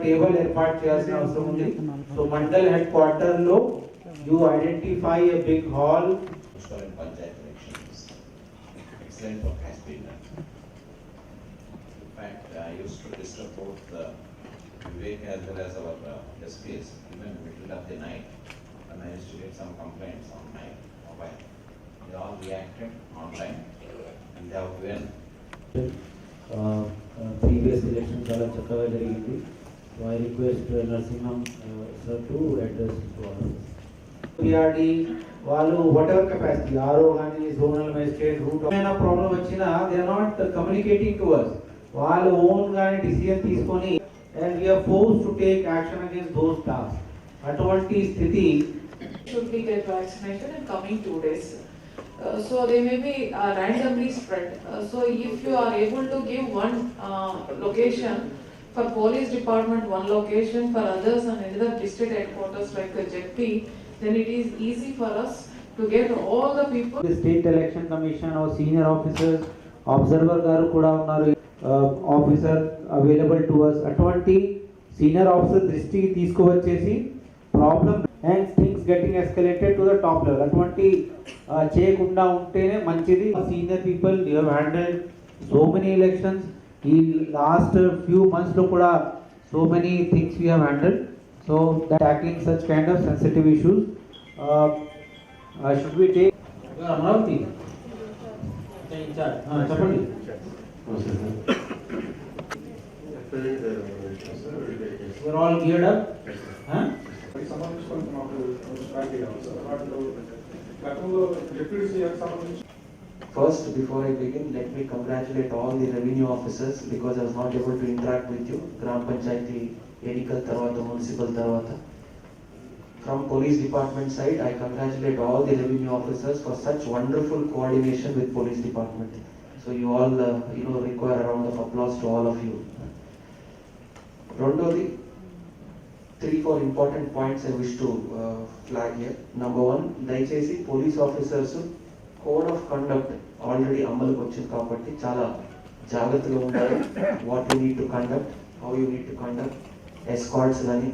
Table ఏర్పాటు చేయాల్సిన అవసరం ఉంది. సో మండల్ హెడ్ క్వార్టర్ లో you identify a big hall. Panchayat elections. Excellent work has been done. In fact, I used to disturb both Vivek as well as our SPs even in the middle of the night, and I used to get some complaints on my mobile. They all reacted online and they have given. Previous election చాలా చక్కగా జరిగింది. So I request Narasimham sir to address to all of us. PRD వాళ్ళు whatever capacity RO గాని zonal magistrate root ఏమైనా problem వచ్చినా they are not communicating to us. వాళ్ళు own గాని decision తీసుకొని and we are forced to take action against those tasks. అటువంటి స్థితి should be get vaccination in coming 2 days. So they may be randomly spread. So if you are able to give one location for police department, one location for others and another district headquarters like JP, then it is easy for us to get all the people. The state election commission or senior officers, observer garu kuda unnaru, officer available to us. అటువంటి senior officer దృష్టికి తీసుకువచ్చేసి problem and things getting escalated to the top level. అటువంటి చేయకుండా ఉంటేనే మంచిది. Senior people, you have handled so many elections. ఈ last few months లో కూడా so many things we have handled. So that tackling such kind of sensitive issues, should we take Amravati in charge? చెప్పండి. We're all geared up. First, before I begin, let me congratulate all the revenue officers because I was not able to interact with you. Gram Panchayati, Enikal Tarvata, Municipal Tarvata. From police department side, I congratulate all the revenue officers for such wonderful coordination with police department. So you all, require a round of applause to all of you. Rondodi, 3-4 important points I wish to flag here. Number 1, దయచేసి police officers code of conduct already అమలుకి వచ్చింది కాబట్టి చాలా జాగ్రత్తగా ఉండాలి. What you need to conduct, how you need to conduct, escorts కానీ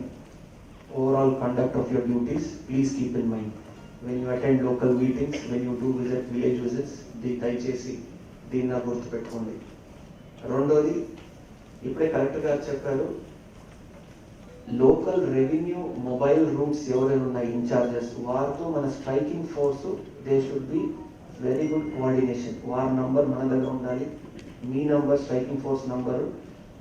overall conduct of your duties, please keep in mind. When you attend local meetings, when you do visit village visits, దయచేసి దీన్ని గుర్తుపెట్టుకోండి. రెండోది, ఇప్పుడే collector గారు చెప్పారు, local revenue mobile roots ఎవరైనా ఉన్నాయి ఇన్ఛార్జెస్, వారితో మన striking force they should be very good coordination. వారి నంబర్ మన దగ్గర ఉండాలి, మీ number striking force number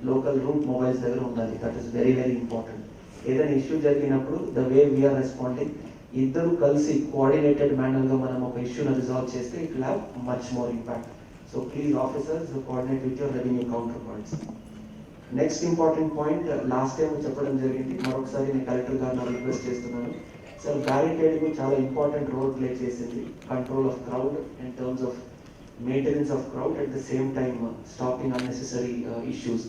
local route mobiles దగ్గర ఉండాలి. That is very very important. ఏదైనా ఇష్యూ జరిగినప్పుడు ద వే వీఆర్ రెస్పాండింగ్, ఇద్దరు కలిసి కోఆర్డినేటెడ్ మేనర్గా మనం ఒక ఇష్యూని రిజాల్వ్ చేస్తే it will have much more impact. So please officers coordinate with your revenue counter points. Next important point, last time చెప్పడం జరిగింది, మరొకసారి నేను కలెక్టర్ గారిని రిక్వెస్ట్ చేస్తున్నాను. సార్, బ్యారికేడింగ్ చాలా ఇంపార్టెంట్ రోల్ ప్లే చేసింది. Control of crowd in terms of maintenance of crowd, at the same time stopping unnecessary issues.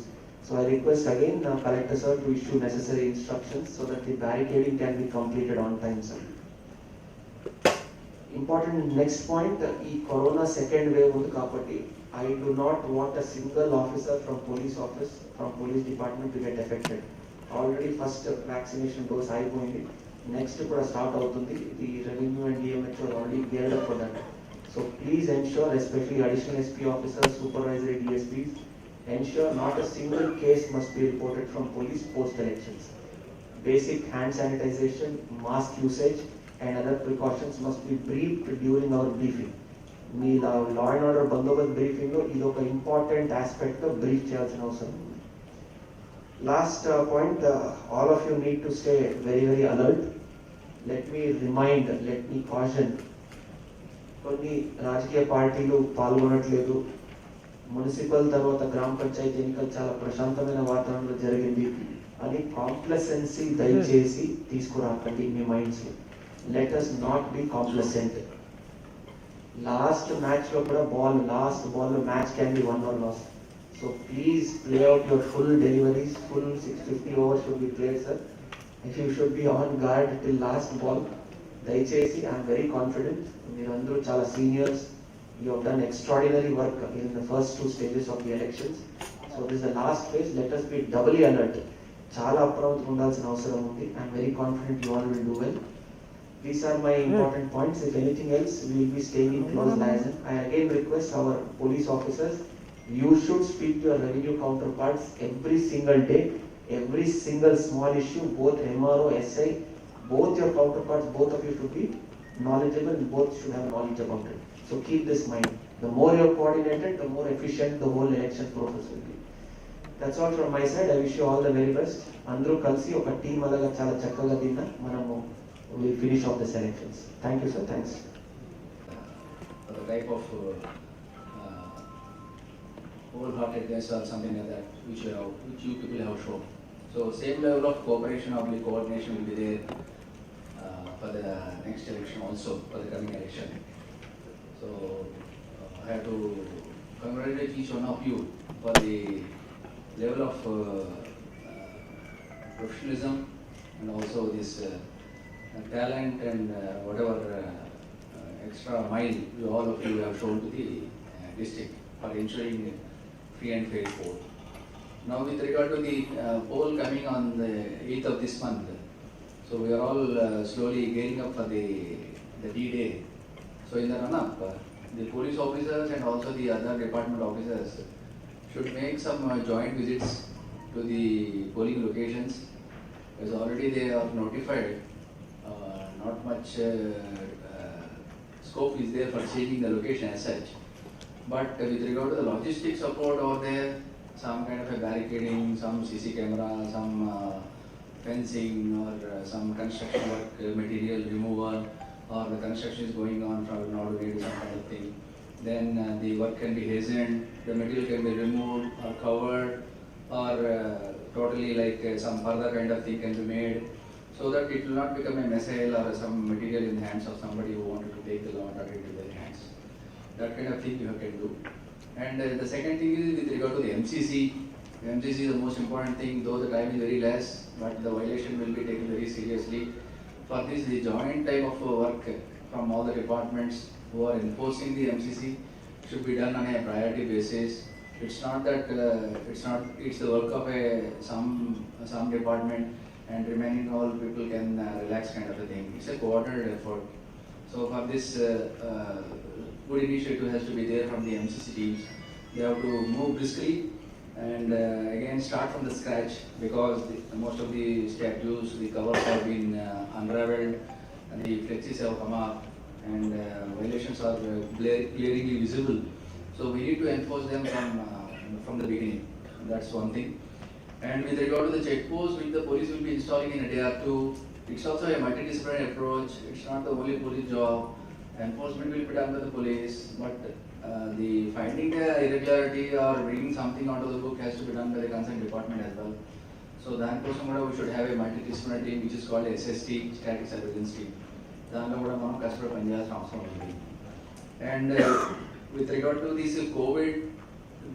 So I request again Collector sir to issue necessary instructions so that the barricading can be completed on time, sir. Important next point, ఈ corona second wave ఉంది కాబట్టి I do not want a single officer from police office, from police department to get affected. Already first vaccination dose అయిపోయింది, next కూడా start అవుతుంది. The revenue and DMH are already geared up for that. So please ensure, especially additional SP officers, supervisory DSPs, ensure not a single case must be reported from police post elections. Basic hand sanitization, mask usage and other precautions must be briefed during our briefing. Me law and order Bandobast briefing లో ఇది ఒక important aspect గా brief చేయాల్సిన అవసరం ఉంది. Last point, all of you need to stay very very alert. Let me remind, let me caution, కొన్ని రాజకీయ పార్టీలు పాల్గొనట్లేదు. మున్సిపల్ తర్వాత గ్రామ పంచాయతీ ఎన్నికలు చాలా ప్రశాంతమైన వాతావరణంలో జరిగింది అని కాంప్లసెన్సీ దయచేసి తీసుకురాకండి మీ minds. Let us not be complacent. Last match లో కూడా లాస్ట్ బాల్ లో match can be won or loss. So please play out your full deliveries. Full 650 overs should be played sir. If you should be on guard till last ball. దయచేసి I'm very confident, మీరందరూ చాలా seniors. You have done extraordinary work in the first 2 stages of the elections. So this is the last phase. Let us be doubly alert. చాలా అప్రమత్తంగా ఉండాల్సిన అవసరం ఉంది. I'm very confident you all will do well. These are my important points. If anything else, we will be staying in close liaison. I again request our police officers, you should speak to your revenue counterparts every single day, every single small issue, both MRO, SI, both your counterparts, both of you should be knowledgeable and both should have knowledge about it. So keep this in mind. The more you are coordinated, the more efficient the whole election process will be. That's all from my side. I wish you all the very best. Andru kalsi oka team alaga chala chakkaga dinna manamu will finish off the selections. Thank you, sir. Thanks. The type of wholeheartedness or something like that which you people have shown. So same level of cooperation or coordination will be there for the next election also, for the coming election. So I have to congratulate each one of you for the level of professionalism and also this talent and whatever extra mile you all of you have shown to the district for ensuring free and fair poll. Now with regard to the poll coming on the 8th of this month, so we are all slowly gearing up for the D-Day. So in the run-up, the police officers and also the other department officers should make some joint visits to the polling locations, because already they are notified. Not much scope is there for changing the location as such. But with regard to the logistics support over there, some kind of a barricading, some CC camera, some fencing or some construction work, material removal, or the construction is going on from not to some kind of thing. Then the work can be hastened, the material can be removed or covered, or totally like some further kind of thing can be made, so that it will not become a missile or some material in the hands of somebody who wanted to take the law and order into their hands. That kind of thing you can do. And the second thing is with regard to the MCC. The MCC is the most important thing, though the time is very less, but the violation will be taken very seriously. For this, the joint type of work from all the departments who are enforcing the MCC should be done on a priority basis. It's not that it's the work of some department and remaining all people can relax kind of a thing. It's a coordinated effort. So for this, good initiative has to be there from the MCC teams. They have to move briskly and again start from the scratch, because most of the statues, the covers have been unraveled and the flexes have come up and violations are glaringly visible. So we need to enforce them from the beginning. That's one thing. And with regard to the check post which the police will be installing in a day or two, it's also a multidisciplinary approach. It's not the only police job. Enforcement will be done by the police, but the finding the irregularity or bringing something onto the book has to be done by the concerned department as well. So దానికోసం కూడా we should have a multidisciplinary team which is called SST, Static Surveillance Team. దానిలో కూడా మనం కష్టపడి పనిచేయాల్సిన అవసరం ఉంది. And with regard to this COVID,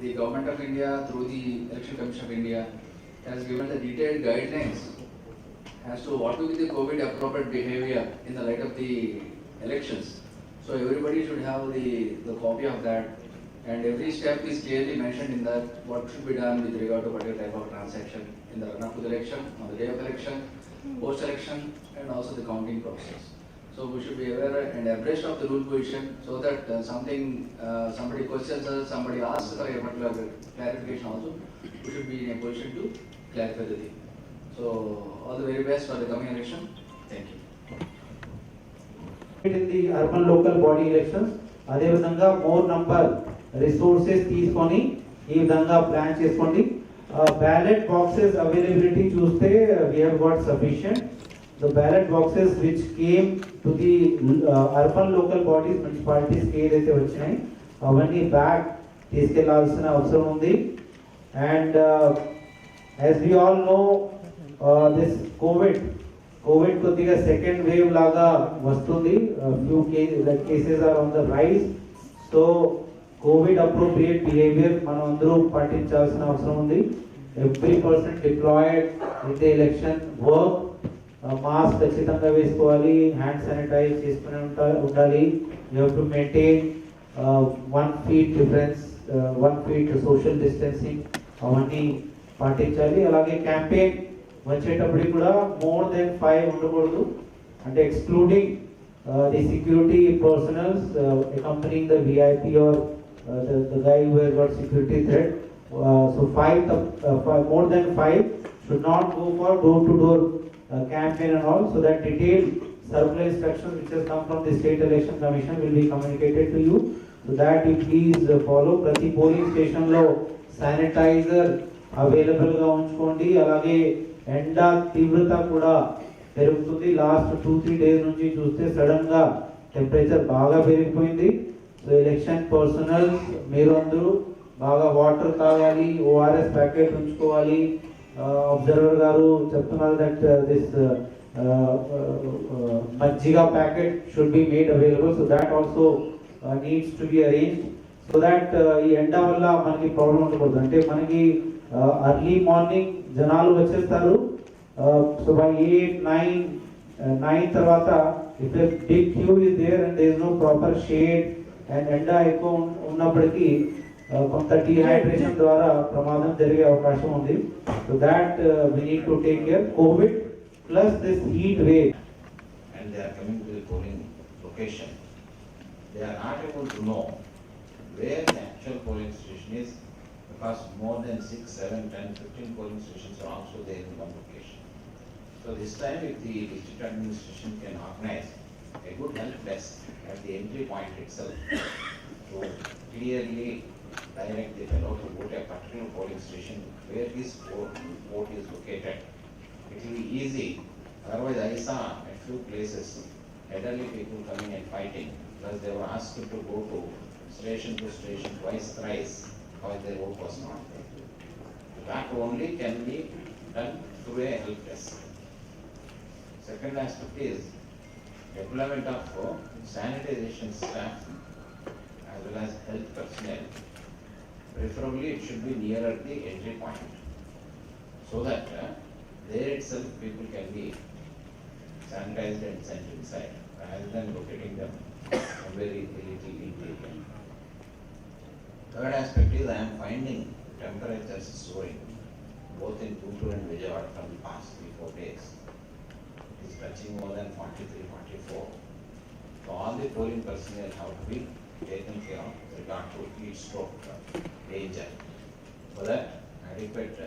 the Government of India through the Election Commission of India has given the detailed guidelines as to what will be the COVID appropriate behavior in the light of the elections. So everybody should have the copy of that, and every step is clearly mentioned in that what should be done with regard to particular type of transaction in the run-up to the election, on the day of election, post-election, and also the counting process. So we should be aware and abreast of the rule position, so that somebody questions us, somebody asks for a particular clarification also, we should be in a position to clarify the thing. So all the very best for the coming election. Thank you. In the urban local body elections, అదే విధంగా more number resources తీసుకొని ఈ విధంగా plan చేసుకోండి. Ballot boxes availability చూస్తే we have got sufficient. The ballot boxes which came to the urban local bodies, municipalities కి ఏదైతే వచ్చినాయి అవన్నీ బ్యాక్ తీసుకెళ్లాల్సిన అవసరం ఉంది. And as we all know, this COVID కొద్దిగా సెకండ్ వేవ్ లాగా వస్తుంది. Few cases are on the rise. So COVID appropriate behaviour మనం అందరూ పాటించాల్సిన అవసరం ఉంది. Every person deployed in the election work, mask ఖచ్చితంగా వేసుకోవాలి, హ్యాండ్ శానిటైజ్ చేసుకుని ఉండాలి. You have to maintain 1 feet difference, 1 feet social distancing అవన్నీ పాటించాలి. అలాగే క్యాంపెయిన్ వచ్చేటప్పటికి కూడా మోర్ దెన్ 5 ఉండకూడదు, అంటే excluding the security personals accompanying the VIP or the guy who has got security threat. So 5 more than 5 should not go for door to door campaign and all, so that detailed circular instructions which has come from the State Election Commission will be communicated to you, so that you please follow. ప్రతి polling station లో sanitiser available గా ఉంచుకోండి. అలాగే ఎండ తీవ్రత కూడా పెరుగుతుంది. Last 2-3 days నుంచి చూస్తే సడన్ గా టెంపరేచర్ బాగా పెరిగిపోయింది. సో ఎలక్షన్ పర్సనల్ మీరు అందరూ బాగా వాటర్ తాగాలి, ఓఆర్ఎస్ ప్యాకెట్ ఉంచుకోవాలి. అబ్జర్వర్ గారు చెప్తున్నారు దట్ దిస్ మజ్జిగ packet should be made available, so that also needs to be arrange, so that ఈ ఎండ వల్ల మనకి ప్రాబ్లం ఉండకూడదు. అంటే మనకి అర్లీ మార్నింగ్ జనాలు వచ్చేస్తారు. సో బై 8-9 తర్వాత if the big queue is there and there is no proper shade and ఎండ ఎక్కువ ఉన్నప్పటికీ కొంత డీహైడ్రేషన్ ద్వారా ప్రమాదం జరిగే అవకాశం ఉంది. So that we need to take care. COVID plus this heat wave, and they are coming to the polling location, they are not able to know where the actual polling station is, because more than 6, 7, 10, 15 polling stations are also there in one location. So this time, if the district administration can organize a good help desk at the entry point itself to clearly direct the fellow to go to a particular polling station where his vote is located, it will be easy. Otherwise, I saw at few places elderly people coming and fighting because they were asked to go to station twice, thrice, because their vote was not there. That only can be done through a help desk. Second aspect is deployment of sanitization staff as well as health personnel. Preferably it should be nearer the entry point, so that there itself people can be sanitized and sent inside, rather than locating them very little interior. Third aspect is I am finding temperatures soaring both in Guntur and Vijayawada from the past 3-4 days. It is touching more than 43-44. So all the polling personnel have to be taken care of with regard to heat stroke danger, so that adequate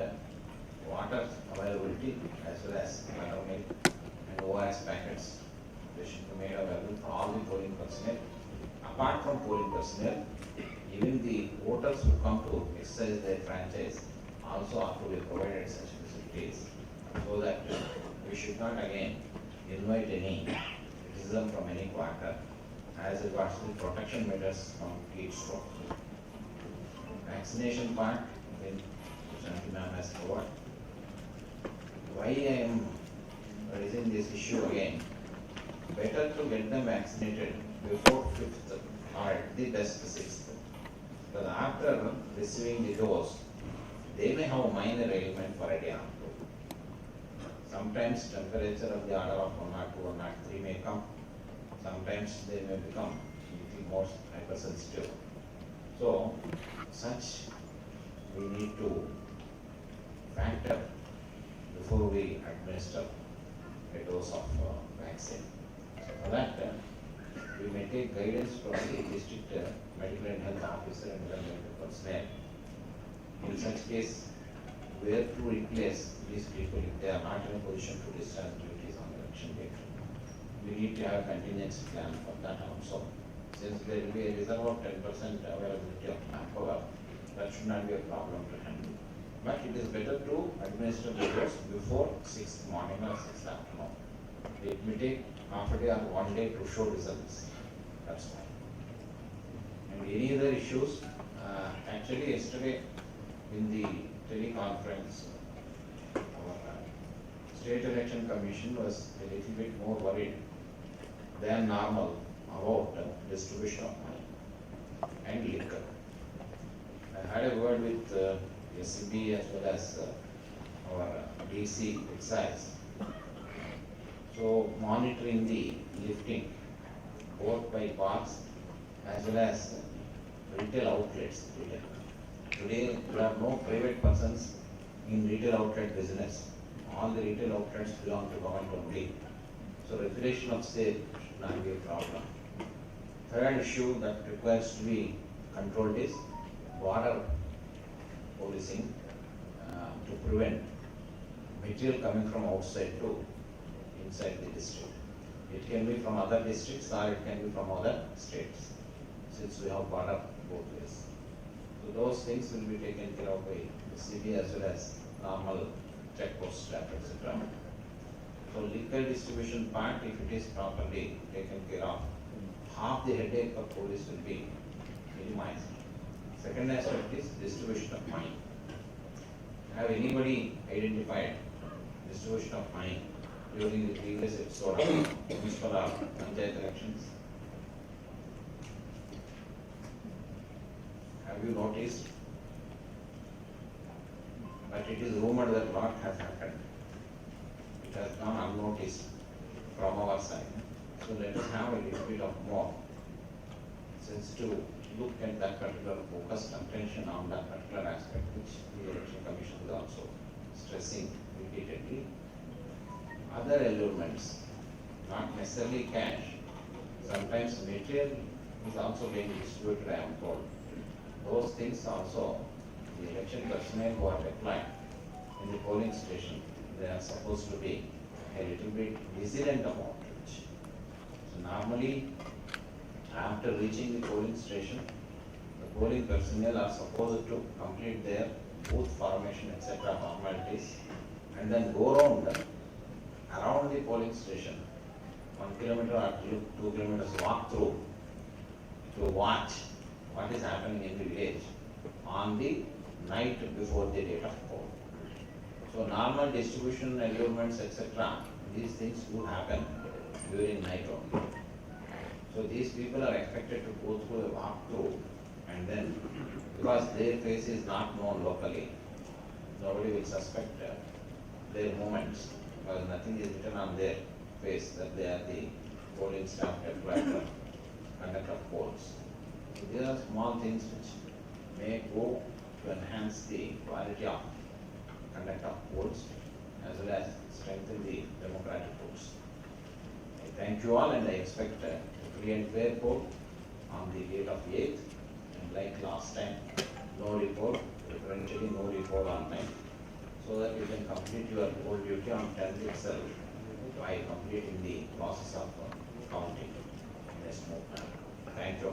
water availability as well as buttermilk and ORS packets they should be made available for all the polling personnel. Apart from polling personnel, even the voters who come to exercise their franchise also have to be provided such facilities, so that we should not again invite any criticism from any quarter as regards to protection measures from heat stroke. Vaccination part, when Shanti ma'am has covered. Why I am raising this issue again? Better to get them vaccinated before 5th or at the best 6th. Because after receiving the dose, they may have a minor ailment for a day or two. Sometimes temperature of the order of 102, 103 may come. Sometimes they may become little more hypersensitive. So, such we need to factor before we administer a dose of vaccine. So for that, we may take guidance from the district medical and health officer and medical personnel. In such case, where to replace these people if they are not in a position to discharge duties on election day. We need to have a contingency plan for that also. Since there will be a reserve of 10% availability of manpower, that should not be a problem to handle. But it is better to administer the dose before 6th morning or 6th afternoon. It may take half a day or 1 day to show results. That's why. And any other issues, actually yesterday in the teleconference, our State Election Commission was a little bit more worried than normal about distribution of money and liquor. I had a word with SCB as well as our DC excise. So monitoring the lifting both by parks as well as retail outlets. Today there are no private persons in retail outlet business. all the retail outlets belong to government only. So regulation of sale should not be a problem. Third issue that requires to be controlled is border policing to prevent material coming from outside to inside the district. It can be from other districts or it can be from other states, since we have border both ways. So those things will be taken care of by the city as well as normal checkpost staff, etc. So liquor distribution part, if it is properly taken care of, half the headache of police will be minimized. Second aspect is distribution of money. Have anybody identified distribution of money during the previous episode of municipal or panchayat elections? Have you noticed? But it is rumored that lot has happened. It has gone unnoticed from our side. So let us have a little bit of more sense to look at that particular focused attention on that particular aspect, which the election commission is also stressing repeatedly. Other elements, not necessarily cash, sometimes material is also being distributed, I am told. Those things also, the election personnel who are deployed in the polling station, they are supposed to be a little bit vigilant about it. So normally, after reaching the polling station, the polling personnel are supposed to complete their booth formation, etc. formalities, and then go around the polling station, 1 kilometer or 2 kilometers walk through to watch what is happening in the village on the night before the date of poll. So normal distribution, allurements, etc., these things do happen during night only. So these people are expected to go through a walkthrough, and then, because their face is not known locally, nobody will suspect their movements, because nothing is written on their face that they are the polling staff deployed to conduct of polls. So these are small things which may go to enhance the quality of conduct of polls as well as strengthen the democratic votes. I thank you all, and I expect a free and fair poll on the date of 8th, and like last time, no report, preferentially no report on 9th, so that you can complete your poll duty on 10th itself by completing the process of counting in a smooth manner. Thank you.